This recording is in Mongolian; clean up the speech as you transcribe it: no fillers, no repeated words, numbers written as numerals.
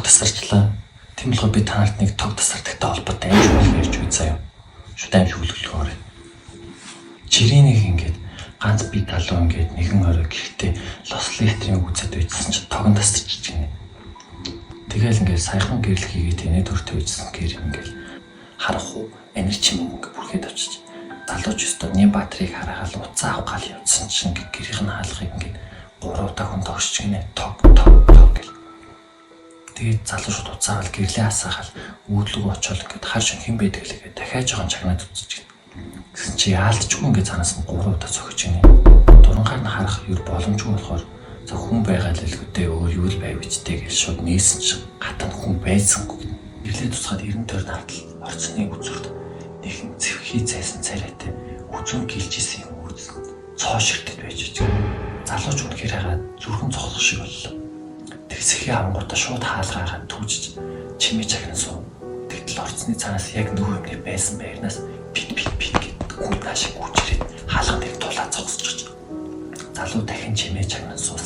тасарчлаа. Тийм болохоор би та нарт нэг тог тасардагтай холбоотой амжилт болох ярьж үз заяа. Шүд амжилт хүлээлгөөр. Жирeenийг ингээд ганц би талуу ингээд нэгэн орой гихтээ лослихтрийн үзэд үйдсэн чи тог нь тасарч байна. Тэгэл ингээд саяхан гэрэл хийгээд тэнэ төртөө үйдсэн гэр ингээд харах уу энерги минь ингээд бүрхээд авчиж. Залууч өстө нэм батарейг харахад уцаа авах гал явуулсан чинь ингээд гэрийнх нь хаалгыг ингээд 3 удаа хүн тогсч гинэ тог гэл. Тэгээд залуу шууд уцаагаал гэрлээ асаахал өөдлөг очоод ингээд хар шин хэн байдаг лээ гэдэг дахиад жоохон чагнаад үзэж гин. Гэсэн чи яалтчгүй ингээд цаанаас нь 3 удаа цохиж гинэ. Дурангаар нь харах юу боломжгүй болохоор за хүн байгаа л элгүүдээ өөр юу л байв гэжтэй гэж шууд нээсэн чи гатан хүн байсангүй. Гэрлээ тусгаад 90 тойр нартал орцны үзүүрт нэгэн зэвхий зайсан царайтай үзүүн гэлжсэн юм үзсэн. Цоо ширтэд байж байгаа. Залууч үнэхээр хагаад зүрхэн цохлох шиг боллоо. Тэгсхий авангуудаа шууд хаалгаагаад түүжиж чимээ чагнан суу. Тэгтэл орцны цаанаас яг нөгөө юмний байсан байрнаас пит гэдэг хүн наашиг гүйжрээд хаалган дээр тулаа цогсож. Залуу дахин чимээ чагнан суусан.